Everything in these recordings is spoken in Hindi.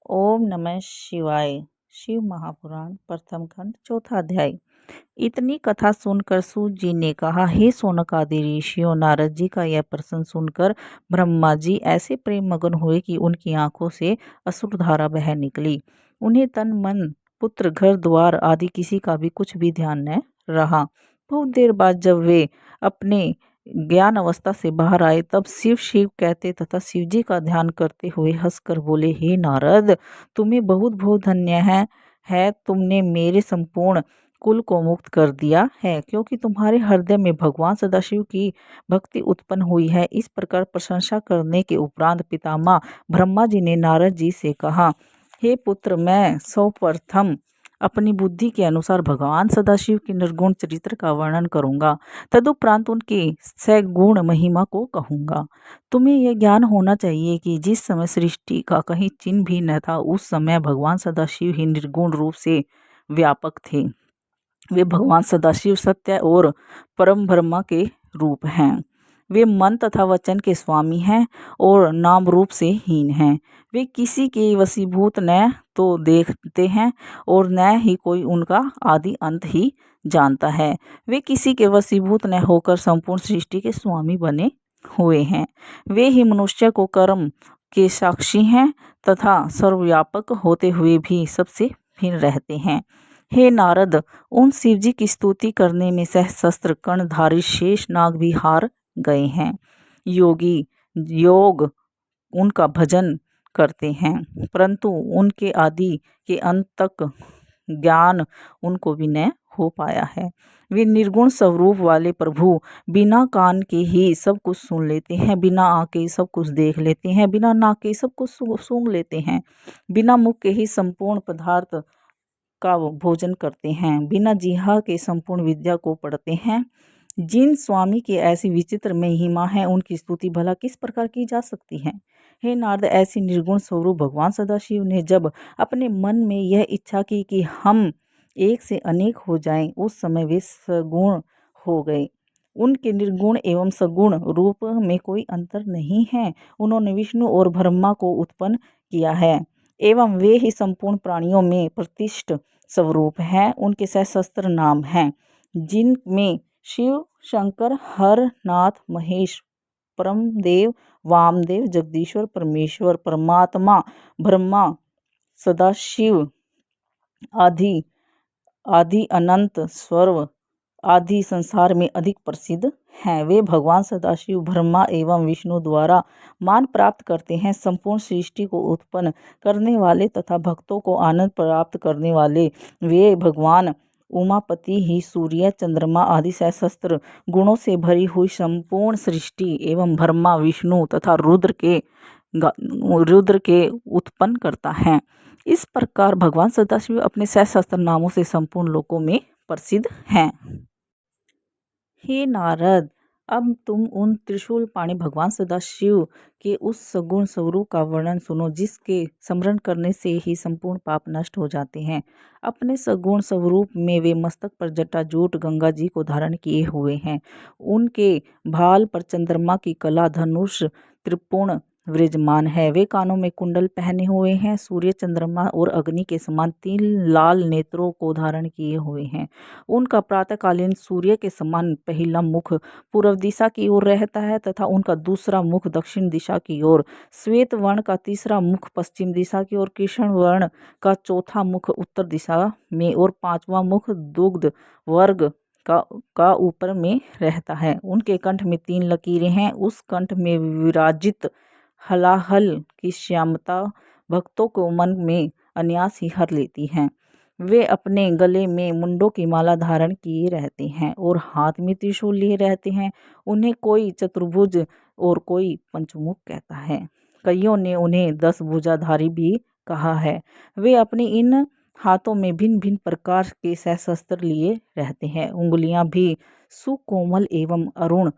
ओम नमः शिवाय। शिव महापुराण प्रथम खंड चौथा अध्याय। इतनी कथा सुनकर सूत जी ने कहा, हे शौनक आदि ऋषियों, नारद जी का यह प्रश्न सुनकर ब्रह्मा जी ऐसे प्रेम मगन हुए कि उनकी आंखों से अश्रु धारा बह निकली। उन्हें तन मन पुत्र घर द्वार आदि किसी का भी कुछ भी ध्यान न रहा। बहुत देर बाद जब वे अपने ज्ञान अवस्था से बाहर आए तब शिव शिव कहते तथा शिव जी का ध्यान करते हुए हंसकर बोले, हे नारद, तुम्हें बहुत बहुत धन्य है तुमने मेरे संपूर्ण कुल को मुक्त कर दिया है, क्योंकि तुम्हारे हृदय में भगवान सदाशिव की भक्ति उत्पन्न हुई है। इस प्रकार प्रशंसा करने के उपरांत पितामह ब्रह्मा जी ने नारद जी से कहा, हे पुत्र, मैं सर्वप्रथम अपनी बुद्धि के अनुसार भगवान सदाशिव के निर्गुण चरित्र का वर्णन करूंगा, तदुपरांत उनकी सगुण महिमा को कहूंगा। तुम्हें यह ज्ञान होना चाहिए कि जिस समय सृष्टि का कहीं चिन्ह भी न था, उस समय भगवान सदाशिव ही निर्गुण रूप से व्यापक थे। वे भगवान सदाशिव सत्य और परम ब्रह्मा के रूप हैं। वे मन तथा वचन के स्वामी हैं और नाम रूप से हीन हैं। वे किसी के वशीभूत न तो देखते हैं और न ही कोई उनका आदि अंत ही जानता है। वे किसी के वशीभूत न होकर संपूर्ण सृष्टि के स्वामी बने हुए हैं। वे ही मनुष्य को कर्म के साक्षी हैं तथा सर्वव्यापक होते हुए भी सबसे भिन्न रहते हैं। हे नारद, उन शिवजी की स्तुति करने में सहस्त्र कर्णधारी शेष नाग भी हार गए हैं। योगी योग उनका भजन करते हैं, परंतु उनके आदि के अंत तक ज्ञान उनको भी न हो पाया है। वे निर्गुण स्वरूप वाले प्रभु बिना कान के ही सब कुछ सुन लेते हैं, बिना आँख के सब कुछ देख लेते हैं, बिना नाक के सब कुछ सूंघ लेते हैं, बिना मुख के ही संपूर्ण पदार्थ का भोजन करते हैं, बिना जिह्वा के संपूर्ण विद्या को पढ़ते हैं। जिन स्वामी की ऐसी विचित्र महिमा है, उनकी स्तुति भला किस प्रकार की जा सकती है। हे नारद, ऐसी निर्गुण स्वरूप भगवान सदाशिव ने जब अपने मन में यह इच्छा की कि हम एक से अनेक हो जाएं, उस समय वे सगुण हो गए। उनके निर्गुण एवं सगुण रूप में कोई अंतर नहीं है। उन्होंने विष्णु और ब्रह्मा को उत्पन्न किया है एवं वे ही संपूर्ण प्राणियों में प्रतिष्ठ स्वरूप हैं। उनके सहस्त्र नाम हैं, जिनमें शिव, शंकर, हर, नाथ, महेश, परमदेव, वामदेव, जगदीश्वर, परमेश्वर, परमात्मा, ब्रह्मा, सदाशिव, आदि आदि अनंत, स्वर्व आदि संसार में अधिक प्रसिद्ध हैं। वे भगवान सदाशिव, ब्रह्मा एवं विष्णु द्वारा मान प्राप्त करते हैं। संपूर्ण सृष्टि को उत्पन्न करने वाले तथा भक्तों को आनंद प्राप्त करने वाले वे भगवान उमापति ही सूर्य, चंद्रमा आदि सहस्त्र गुणों से भरी हुई संपूर्ण सृष्टि एवं ब्रह्मा, विष्णु तथा रुद्र के उत्पन्न करता है। इस प्रकार भगवान सदाशिव अपने सहस्त्र नामों से संपूर्ण लोकों में प्रसिद्ध हैं। हे नारद, अब तुम उन त्रिशूल पाणी भगवान सदाशिव के उस सगुण स्वरूप का वर्णन सुनो, जिसके स्मरण करने से ही संपूर्ण पाप नष्ट हो जाते हैं। अपने सगुण स्वरूप में वे मस्तक पर जटाजूट गंगा जी को धारण किए हुए हैं। उनके भाल पर चंद्रमा की कला धनुष त्रिपुण विराजमान है। वे कानों में कुंडल पहने हुए हैं। सूर्य, चंद्रमा और अग्नि के समान 3 लाल नेत्रों को धारण किए हुए हैं। उनका प्रातःकालीन सूर्य के समान पहला मुख पूर्व दिशा की ओर रहता है तथा उनका दूसरा मुख दक्षिण दिशा की ओर, श्वेत वर्ण का तीसरा मुख पश्चिम दिशा की ओर, कृष्ण वर्ण का चौथा मुख उत्तर दिशा में और पांचवा मुख दुग्ध वर्ग का ऊपर में रहता है। उनके कंठ में 3 लकीरें हैं। उस कंठ में विराजित हलाहल की श्यामता भक्तों को मन में अनायास ही हर लेती है। वे अपने गले में मुंडों की माला धारण किए रहते हैं और हाथ में त्रिशूल लिए रहते हैं। उन्हें कोई चतुर्भुज और कोई पंचमुख कहता है। कईयों ने उन्हें 10 भुजाधारी भी कहा है। वे अपने इन हाथों में भिन्न भिन्न प्रकार के सहस्त्र लिए रहते हैं। उंगलियां भी सुकोमल एवं अरुण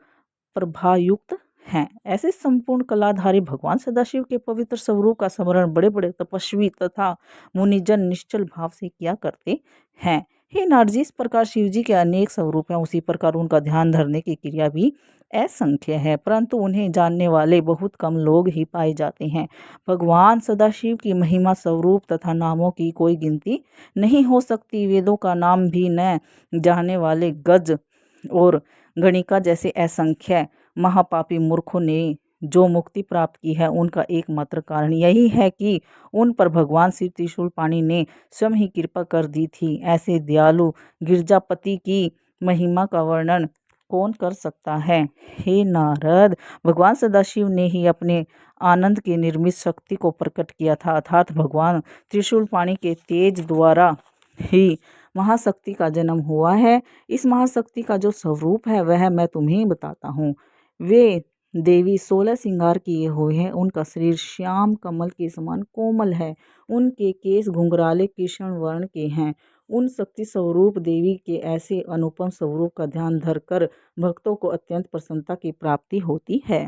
प्रभायुक्त हैं। ऐसे संपूर्ण कलाधारी भगवान सदाशिव के पवित्र स्वरूप का स्मरण बड़े बड़े तपस्वी तथा मुनिजन निश्चल भाव से किया करते हैं। हे नारद जी, इस प्रकार शिव जी के अनेक स्वरूप हैं, उसी प्रकार उनका ध्यान धरने की क्रिया भी असंख्य है, परंतु उन्हें जानने वाले बहुत कम लोग ही पाए जाते हैं। भगवान सदाशिव की महिमा, स्वरूप तथा नामों की कोई गिनती नहीं हो सकती। वेदों का नाम भी न जाने वाले गज और गणिका जैसे असंख्य महापापी मूर्खों ने जो मुक्ति प्राप्त की है, उनका एकमात्र कारण यही है कि उन पर भगवान श्री त्रिशूलपाणि ने स्वयं ही कृपा कर दी थी। ऐसे दयालु गिरजापति की महिमा का वर्णन कौन कर सकता है। हे नारद, भगवान सदाशिव ने ही अपने आनंद की निर्मित शक्ति को प्रकट किया था, अर्थात भगवान त्रिशूलपाणि के तेज द्वारा ही महाशक्ति का जन्म हुआ है। इस महाशक्ति का जो स्वरूप है वह मैं तुम्हें बताता हूँ। वे देवी 16 श्रृंगार किए हुए हैं। उनका शरीर श्याम कमल के समान कोमल है। उनके केश घुंघराले कृष्ण वर्ण के हैं। उन शक्ति स्वरूप देवी के ऐसे अनुपम स्वरूप का ध्यान धरकर भक्तों को अत्यंत प्रसन्नता की प्राप्ति होती है।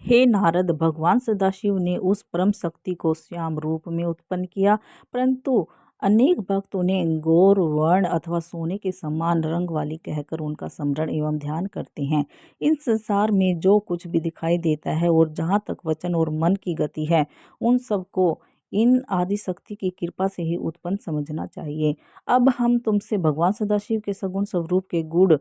हे नारद, भगवान सदाशिव ने उस परम शक्ति को श्याम रूप में उत्पन्न किया, परंतु अनेक भक्त उन्हें गौर वर्ण अथवा सोने के समान रंग वाली कहकर उनका स्मरण एवं ध्यान करते हैं। इन संसार में जो कुछ भी दिखाई देता है और जहाँ तक वचन और मन की गति है, उन सबको इन आदि शक्ति की कृपा से ही उत्पन्न समझना चाहिए। अब हम तुमसे भगवान सदाशिव के सगुण स्वरूप के गुण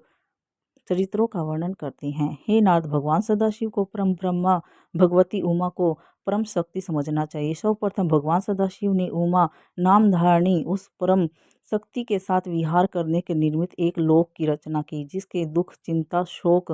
चरित्रों का वर्णन करते हैं। हे नारद, भगवान सदाशिव को परम ब्रह्मा, भगवती उमा को परम शक्ति समझना चाहिए। सर्वप्रथम भगवान सदाशिव ने उमा नाम धारणी उस परम शक्ति के साथ विहार करने के निर्मित एक लोक की रचना की, जिसके दुख, चिंता, शोक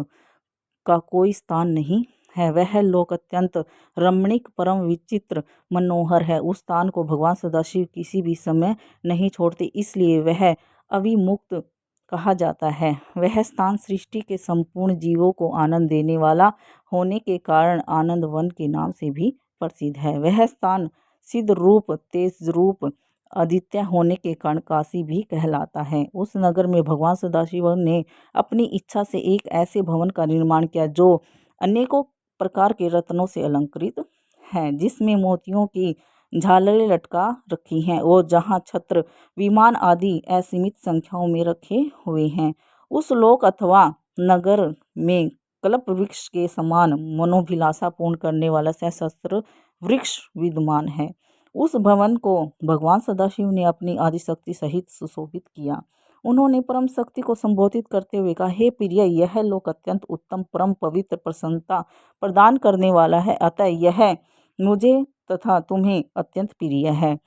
का कोई स्थान नहीं है। वह लोक अत्यंत रमणीक, परम विचित्र, मनोहर है। उस स्थान को भगवान सदाशिव किसी भी समय नहीं छोड़ते, इसलिए वह अविमुक्त कहा जाता है। वह स्थान सृष्टि के संपूर्ण जीवों को आनंद देने वाला होने के कारण आनंद वन के नाम से भी प्रसिद्ध है। वह स्थान सिद्ध रूप, तेज रूप, आदित्य होने के कारण काशी भी कहलाता है। उस नगर में भगवान सदाशिव ने अपनी इच्छा से एक ऐसे भवन का निर्माण किया जो अनेकों प्रकार के रत्नों से अलंकृत है, जिसमें मोतियों की झालरें लटका रखी हैं और जहाँ छत्र, विमान आदि असीमित संख्याओं में रखे हुए हैं। उस लोक अथवा नगर में कल्प वृक्ष के समान मनोभिलाषा पूर्ण करने वाला सहस्त्र वृक्ष विद्यमान है। उस भवन को भगवान सदाशिव ने अपनी आदिशक्ति सहित सुशोभित किया। उन्होंने परम शक्ति को संबोधित करते हुए कहा, हे प्रिय, यह लोक अत्यंत उत्तम, परम पवित्र, प्रसन्नता प्रदान करने वाला है, अतः यह मुझे तथा तुम्हें अत्यंत प्रिय है।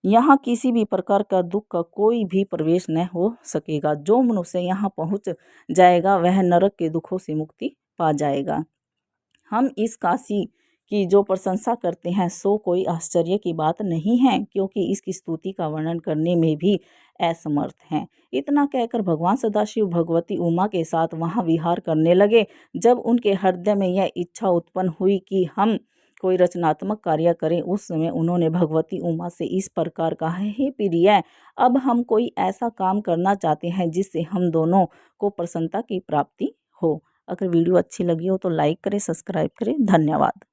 यहाँ किसी भी प्रकार का दुख का कोई भी प्रवेश न हो सकेगा। जो मनुष्य यहाँ पहुँच जाएगा वह नरक के दुखों से मुक्ति पा जाएगा। हम इस काशी की जो प्रशंसा करते हैं सो कोई आश्चर्य की बात नहीं है, क्योंकि इसकी स्तुति का वर्णन करने में भी असमर्थ हैं। इतना कहकर भगवान सदाशिव भगवती उमा के साथ वहाँ विहार करने लगे। जब उनके हृदय में यह इच्छा उत्पन्न हुई कि हम कोई रचनात्मक कार्य करें, उस समय उन्होंने भगवती उमा से इस प्रकार कहा, हे प्रिय, अब हम कोई ऐसा काम करना चाहते हैं जिससे हम दोनों को प्रसन्नता की प्राप्ति हो। अगर वीडियो अच्छी लगी हो तो लाइक करें, सब्सक्राइब करें। धन्यवाद।